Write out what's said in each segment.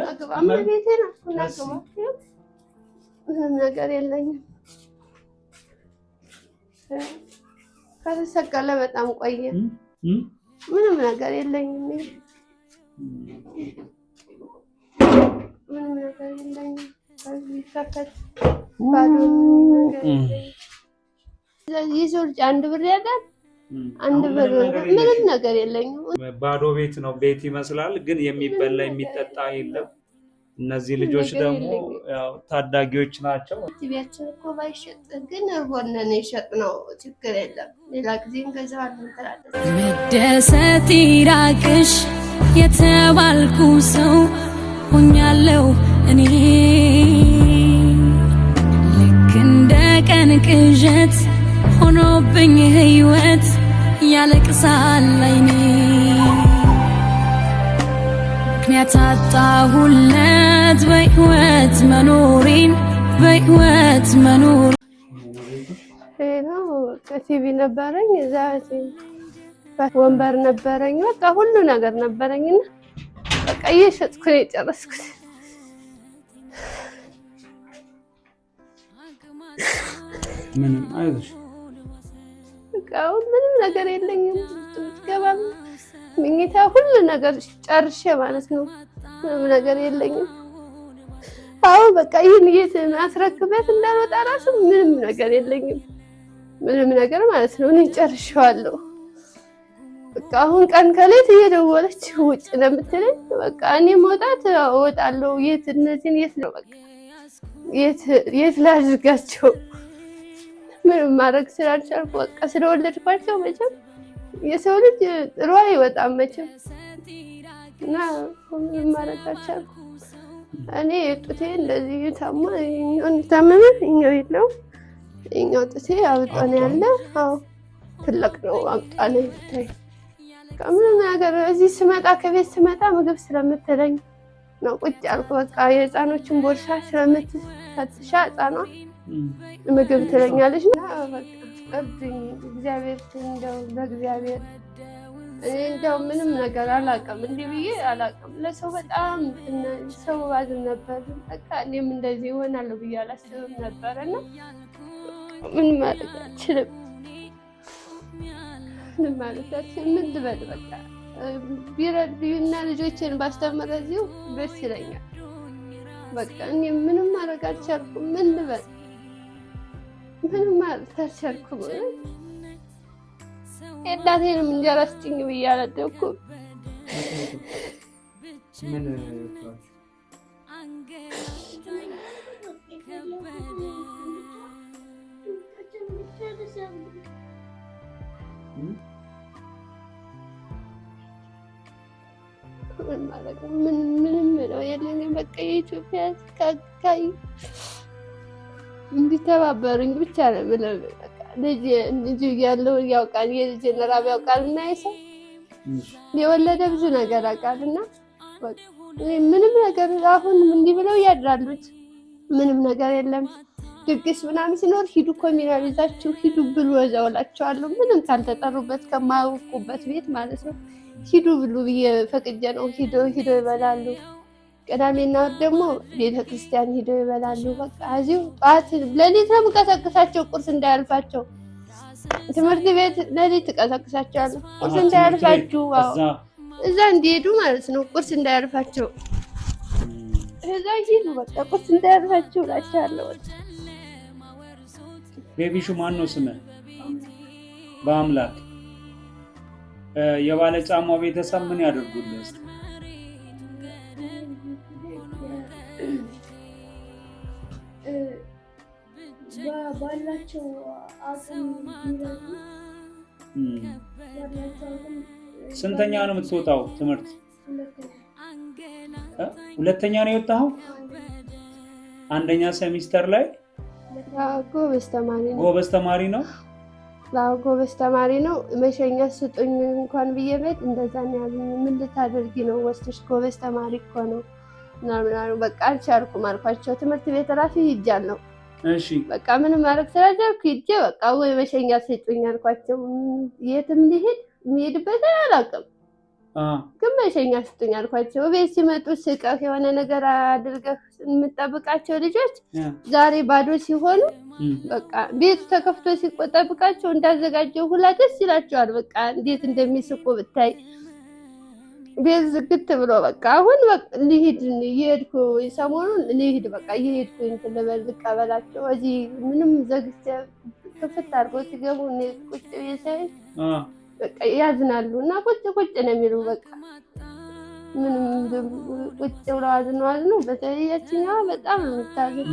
ናግባ ቤቴና ናግባ ምንም ነገር የለኝም ከተሰቀለ በጣም ቆየ ምንም ነገር የለኝም ምንም ነገር የለኝም ከፈት ባዶ ይዞር አንድ ብር ያጋል አንድ ብር ምንም ነገር የለኝም ባዶ ቤት ነው ቤት ይመስላል ግን የሚበላ የሚጠጣ የለም እነዚህ ልጆች ደግሞ ያው ታዳጊዎች ናቸው ቲቪያችን እኮ ባይሸጥ ግን ወነነ ይሸጥነው ችግር የለም ሌላ ጊዜ እንገዛዋለን ተራደስ መደሰት ይራቅሽ የተባልኩ ሰው ሆኛለሁ እኔ ልክ እንደ ቀን ቅዠት ሆኖብኝ ህይወት ያለቅሳል አይኔ ምክንያት አጣሁለት በህይወት መኖሬን በህይወት መኖር ነው ቲቪ ነበረኝ እዛ ወንበር ነበረኝ በቃ ሁሉ ነገር ነበረኝና በቃ እየሸጥኩ ነው የጨረስኩት ምንም አይዞሽ በቃ ምንም ነገር የለኝም ትገባም ምኝታ ሁሉ ነገር ጨርሼ ማለት ነው ምንም ነገር የለኝም አዎ በቃ ይሄን አስረክበት እንዳልወጣ ራሱ ምንም ነገር የለኝም ምንም ነገር ማለት ነው እኔ ጨርሼዋለሁ በቃ አሁን ቀን ከሌት እየደወለች ውጭ ለምትለኝ በቃ እኔ መውጣት እወጣለሁ የት እነዚህን የት ነው በቃ የት ላድርጋቸው ምንም ማድረግ ስላልቻልኩ በቃ ስለወለድኳቸው መቼም የሰው ልጅ ጥሩ አይወጣም መቼም እና ምንም ማድረግ አልቻልኩም እኔ ጡቴ እንደዚህ ታመመ እኛው የለው እኛው ጡቴ አብጦ ነው ያለ አዎ ትልቅ ነው አብጣለ ይታይ ከምንም ነገር እዚህ ስመጣ ከቤት ስመጣ ምግብ ስለምትለኝ ነው ቁጭ ያልኩ በቃ የህፃኖችን ቦርሳ ስለምትፈትሻ ህፃኗ ምግብ ትለኛለች እና በቃ እርዱኝ እግዚአብሔር እንደው በእግዚአብሔር እንደው ምንም ነገር አላውቅም እንዲህ ብዬ አላውቅም ለሰው በጣም ሰው ባዝን ነበር በቃ እኔም እንደዚህ ይሆናል ብዬ አላስብም ነበርና ምን ማለት አልችልም ምን ማለት አልችልም ምን ልበል በቃ ቢረዱኝና ልጆችን ባስተምር እዚሁ ደስ ይለኛል በቃ እኔ ምንም ማድረግ አልቻልኩም ምን ልበል ምንም ማለት አልቻልኩም እናቴንም እንጀራ ስጭኝ ብዬ አላደኩም ምን ምንም ነው የለኝም በቃ የኢትዮጵያ ካካይ እንዲተባበሩኝ ብቻ ነው ብለው በቃ ልጅ ያለው ያውቃል የልጅ ነራብ ያውቃል እና ይሰው የወለደ ብዙ ነገር አውቃልና በቃ ምንም ነገር አሁን እንዲህ ብለው ያድራሉት ምንም ነገር የለም ድግስ ምናምን ሲኖር ሂዱ ኮሚናል ይዛችሁ ሂዱ ብሉ ወዛውላችኋለሁ ምንም ካልተጠሩበት ከማውቁበት ቤት ማለት ነው ሂዱ ብሉ በፈቅጀ ነው ሂዶ ይበላሉ ቀዳሜና ደግሞ ቤተክርስቲያን ሂዶ ይበላሉ በቃ እዚሁ ጧት ለሊት ነው የምቀሰቅሳቸው ቁርስ እንዳያልፋቸው ትምህርት ቤት ለሊት ተቀሰቅሳቸዋለሁ ቁርስ እንዳያልፋችሁ እዛ እንዲሄዱ ማለት ነው ቁርስ እንዳያልፋቸው እዛ ሂዱ በቃ ቁርስ እንዳያልፋችሁ እላቸዋለሁ ቤቢሹ ማን ነው ስምህ በአምላክ የባለ ጫማው ቤተሰብ ምን ያደርጉልህ እስቲ ባላቸው አቅም ይላሉ ስንተኛ ነው የምትወጣው ትምህርት ሁለተኛ ነው የወጣው አንደኛ ሴሚስተር ላይ ጎበዝ ተማሪ ነው ጎበዝ ተማሪ ነው መሸኛ ስጡኝ እንኳን በየቤት እንደዛ ነው ያሉኝ ምን ልታደርጊ ነው ወስተሽ ጎበዝ ተማሪ እኮ ነው ምናምን በቃ አልቻልኩም አልኳቸው ትምህርት ቤት ራሱ ይጃለሁ እሺ በቃ ምንም ማድረግ ስላልቻልኩ ሂጄ በቃ ወይ መሸኛ ስጡኝ አልኳቸው የትም ልሄድ የሚሄድበት አላውቅም ግን መሸኛ ስጡኝ አልኳቸው። ቤት ሲመጡ ስቀህ የሆነ ነገር አድርገህ የምጠብቃቸው ልጆች ዛሬ ባዶ ሲሆኑ በቃ ቤቱ ተከፍቶ ሲጠብቃቸው እንዳዘጋጀው ሁላ ደስ ይላቸዋል። በቃ እንዴት እንደሚስቁ ብታይ። ቤት ዝግት ብሎ በቃ አሁን ልሂድ እየሄድኩ ሰሞኑን ልሂድ በቃ እየሄድኩ እንትን ልበል ልቀበላቸው። እዚህ ምንም ዘግቼ ክፍት አድርገው ሲገቡ እኔ ቁጭ ብዬ ሳይ በቃ ያዝናሉ እና ቁጭ ነው የሚሉ በቃ ምንም ቁጭ ብለው አዝነው። በተለያችኛዋ በጣም ነው የምታዝን።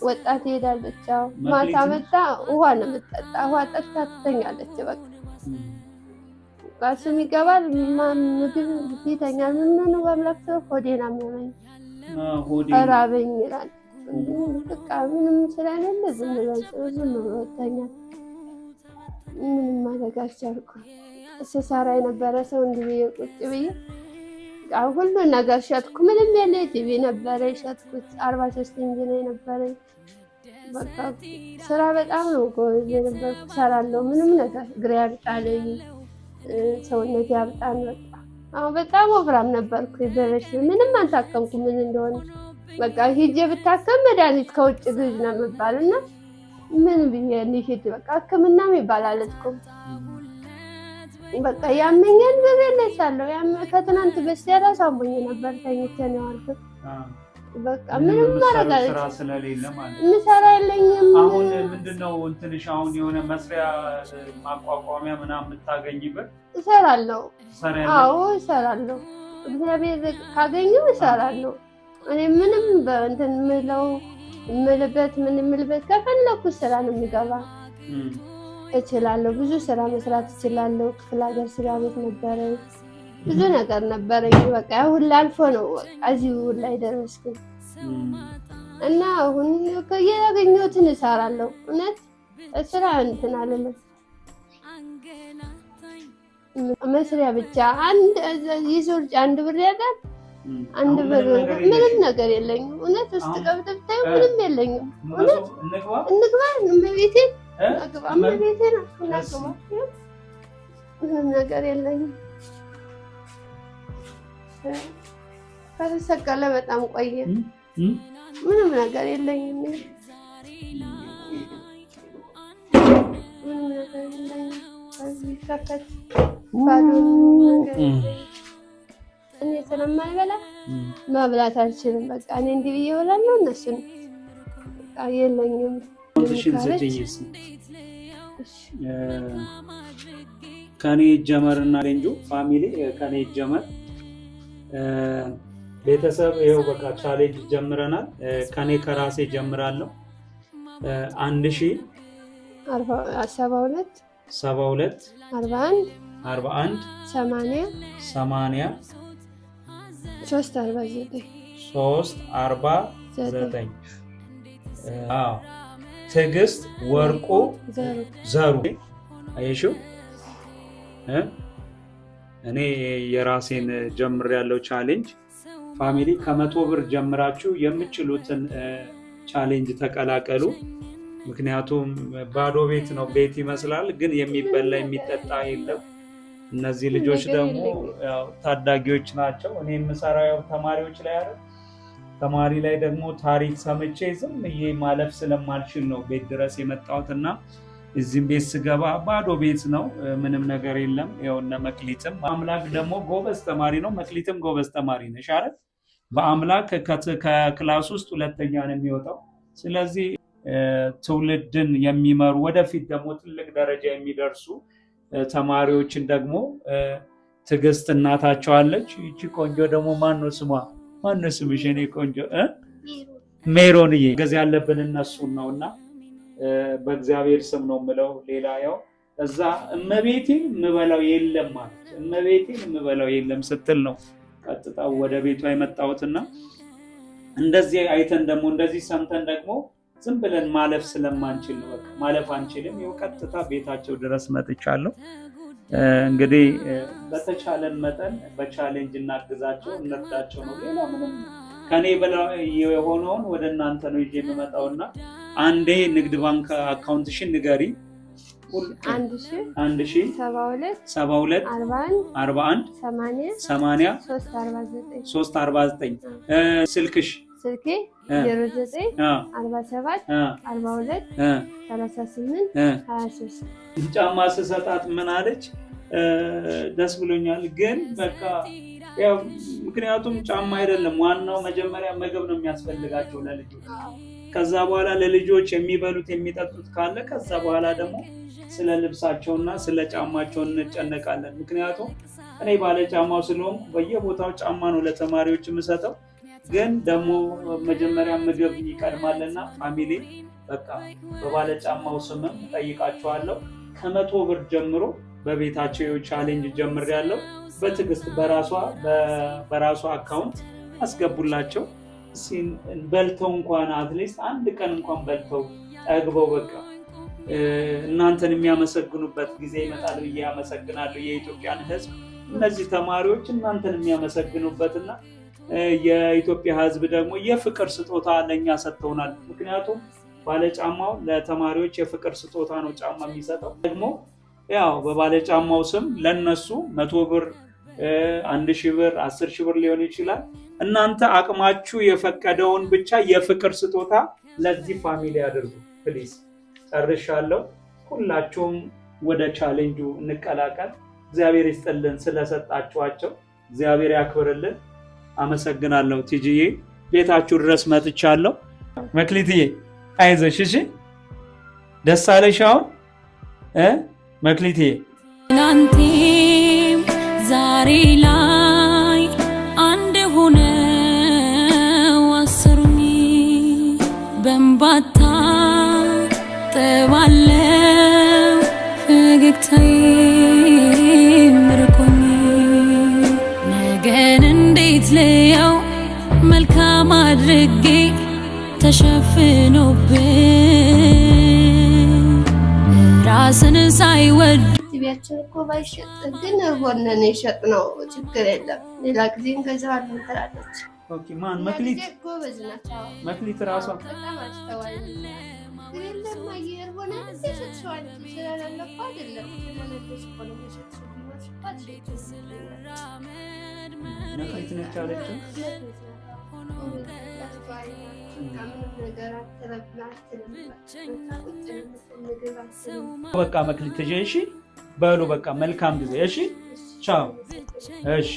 ወጣት ትሄዳለች። ማታ መጣ ውሃ ነው የምትጠጣ። ውሃ ጠጥታ ትተኛለች። በቃ ቃስም ይገባል ምግብ ይተኛል። ምን በአምላክ ሰው ሆዴን አመመኝ እራበኝ ይላል። በቃ ምንም ስለሌለ ዝም ብሎ ይተኛል። ምንም ማድረግ አልቻልኩም። ስሰራ የነበረ ሰው እንዲህ ብዬ ቁጭ ብዬ ሁሉ ነገር ሸጥኩ። ምንም የለ ቲቪ ነበረ ሸጥኩት። 43 ኢንች ነው የነበረኝ። በቃ ስራ በጣም ነው ጎበዝ የነበርኩ። ሰራለሁ ምንም ነገር እግሬ ያብጣለኝ፣ ሰውነቴ ያብጣን። በቃ አሁን በጣም ወፍራም ነበርኩ። በበሽ ምንም አልታከምኩ ምን እንደሆነ በቃ ሂጄ ብታከም መድኃኒት ከውጭ ግዥ ነው የምባልና ምን ብዬ ልሂድ በቃ ሕክምናም ይባላል እኮ በቃ ያመኛል። በቤለሳለሁ ከትናንት በስቲያ ራሱ አሞኝ ነበር። ተኝቼ ነው ያልኩት። በቃ ምንም ማረጋለች ስራ ስለሌለ ማለት ምሰራ የለኝም። አሁን ምንድነው እንትንሽ አሁን የሆነ መስሪያ ማቋቋሚያ ምናምን የምታገኝበት? እሰራለሁ። አዎ እሰራለሁ። እግዚአብሔር ካገኘው እሰራለሁ። እኔ ምንም በእንትን ምልበት ከፈለኩ ስራ ነው የሚገባ እችላለሁ። ብዙ ስራ መስራት እችላለሁ። ክፍለ ሀገር ስራ ቤት ነበረ፣ ብዙ ነገር ነበረኝ። በቃ ሁሉ አልፎ ነው እዚህ ላይ ደረስኩኝ እና አሁን ያገኘሁትን እሰራለሁ። እውነት ስራ እንትን አለለም መስሪያ ብቻ አንድ ብር ያዳል። አንድ ብር ምንም ነገር የለኝም። እውነት ውስጥ ገብተህ ብታይ ምንም የለኝም። እውነት እንግባ እመቤቴ ምንም ነገር የለኝም። ከተሰቀለ በጣም ቆየ። ምንም ነገር የለኝም። ምንም ነገር የለኝም። ከዚህ ከፈት ባዶ ነገር እኔ ስለማልበላ መብላት አልችልም። በቃ እኔ እንዲህ ብዬ እበላለሁ። እነሱን በቃ የለኝም። ከኔ ጀመርና ሌንጆ ፋሚሊ ከኔ ጀመር ቤተሰብ ይኸው በቃ ቻሌንጅ ጀምረናል። ከኔ ከራሴ ጀምራለሁ። 1072 41 80 349 አዎ ትዕግስት ወርቁ ዘሩ አየሽው። እኔ የራሴን ጀምሬያለሁ ቻሌንጅ። ፋሚሊ ከ100 ብር ጀምራችሁ የምትችሉትን ቻሌንጅ ተቀላቀሉ። ምክንያቱም ባዶ ቤት ነው፣ ቤት ይመስላል ግን የሚበላ የሚጠጣ የለም። እነዚህ ልጆች ደግሞ ያው ታዳጊዎች ናቸው። እኔ የምሰራው ያው ተማሪዎች ላይ አይደል። ተማሪ ላይ ደግሞ ታሪክ ሰምቼ ዝም ብዬ ማለፍ ስለማልችል ነው ቤት ድረስ የመጣሁትና እዚህም ቤት ስገባ ባዶ ቤት ነው፣ ምንም ነገር የለም። ያው እነ መክሊትም አምላክ ደግሞ ጎበዝ ተማሪ ነው። መክሊትም ጎበዝ ተማሪ ነሽ አይደል? በአምላክ ከክላስ ውስጥ ሁለተኛ ነው የሚወጣው። ስለዚህ ትውልድን የሚመሩ ወደፊት ደግሞ ትልቅ ደረጃ የሚደርሱ ተማሪዎችን ደግሞ ትዕግስት እናታቸው አለች። ይቺ ቆንጆ ደግሞ ማነው ስሟ? ማነው ስምሽ? እኔ ቆንጆ ሜሮንዬ ገዝ ያለብን እነሱን ነውና በእግዚአብሔር ስም ነው የምለው። ሌላ ያው እዛ እመቤቴን የምበላው የለም ማለት እመቤቴን የምበላው የለም ስትል ነው ቀጥታ ወደ ቤቷ የመጣሁትና እንደዚህ አይተን ደግሞ እንደዚህ ሰምተን ደግሞ ዝም ብለን ማለፍ ስለማንችል ነው። በቃ ማለፍ አንችልም። ይኸው ቀጥታ ቤታቸው ድረስ መጥቻለሁ። እንግዲህ በተቻለን መጠን በቻሌንጅ እናግዛቸው፣ እንርዳቸው ነው። ሌላ ምንም ከኔ በላይ የሆነውን ወደ እናንተ ነው ይዤ የምመጣውና አንዴ ንግድ ባንክ አካውንትሽን ንገሪ 1000 72 41 80 349 ስልክሽ? ስልኬ 09 47 42 38 23። ጫማ ስሰጣት ምን አለች? ደስ ብሎኛል ግን በቃ ያው ምክንያቱም ጫማ አይደለም ዋናው፣ መጀመሪያ ምግብ ነው የሚያስፈልጋቸው ለልጆች። ከዛ በኋላ ለልጆች የሚበሉት የሚጠጡት ካለ ከዛ በኋላ ደግሞ ስለ ልብሳቸውና ስለ ጫማቸው እንጨነቃለን። ምክንያቱም እኔ ባለ ጫማው ስለሆንኩ በየቦታው ጫማ ነው ለተማሪዎች የምሰጠው። ግን ደግሞ መጀመሪያ ምግብ ይቀድማልና ፋሚሊ በቃ በባለ ጫማው ስምም ጠይቃቸዋለሁ። ከ100 ብር ጀምሮ በቤታቸው ቻሌንጅ ጀምሬያለሁ። በትዕግስት በራሷ አካውንት አስገቡላቸው። በልተው እንኳን አትሊስት አንድ ቀን እንኳን በልተው ጠግበው በቃ እናንተን የሚያመሰግኑበት ጊዜ ይመጣል ብዬ አመሰግናለሁ። የኢትዮጵያን ሕዝብ እነዚህ ተማሪዎች እናንተን የሚያመሰግኑበትና የኢትዮጵያ ሕዝብ ደግሞ የፍቅር ስጦታ ለኛ ሰጥተውናል። ምክንያቱም ባለጫማው ለተማሪዎች የፍቅር ስጦታ ነው ጫማ የሚሰጠው። ደግሞ ያው በባለጫማው ስም ለነሱ 100 ብር 1000 ብር 10000 ብር ሊሆን ይችላል። እናንተ አቅማችሁ የፈቀደውን ብቻ የፍቅር ስጦታ ለዚህ ፋሚሊ አድርጉ ፕሊዝ። ጨርሻለሁ። ሁላችሁም ወደ ቻሌንጁ እንቀላቀል። እግዚአብሔር ይስጥልን ስለሰጣችኋቸው፣ እግዚአብሔር ያክብርልን። አመሰግናለሁ። ቲጂዬ ቤታችሁ ድረስ መጥቻለሁ። መክሊትዬ አይዞሽ እሺ። ደስ አለሽ አሁን መክሊትዬ? ትናንቴም ዛሬ ላይ አንድ ሆነው አሰሩኝ በእንባታ ጠባለው ፈገግታዬ ምርኮኝ ነገን እንዴት ልየው መልካም አድርጌ ተሸፍኖብን ራስን ሳይወድ ቲቪያችን እኮ ባይሸጥ ግን ሆነን የሸጥነው ችግር የለም ሌላ ጊዜ እንገዛዋለን ትላለች። ኦኬ ማን? መክሊት ጎበዝ ናት። መክሊት ራሷ በጣም አስተዋይ ግን የለም አየር ሆነ ተሸጥቷል ስለላለፈ አይደለም ስለለበስ ቆሎ ተሸጥቷል ይመስላል። መክሊት ነች አለችው። በቃ መክሊት እሺ በሉ በቃ መልካም ጊዜ እሺ ቻው እሺ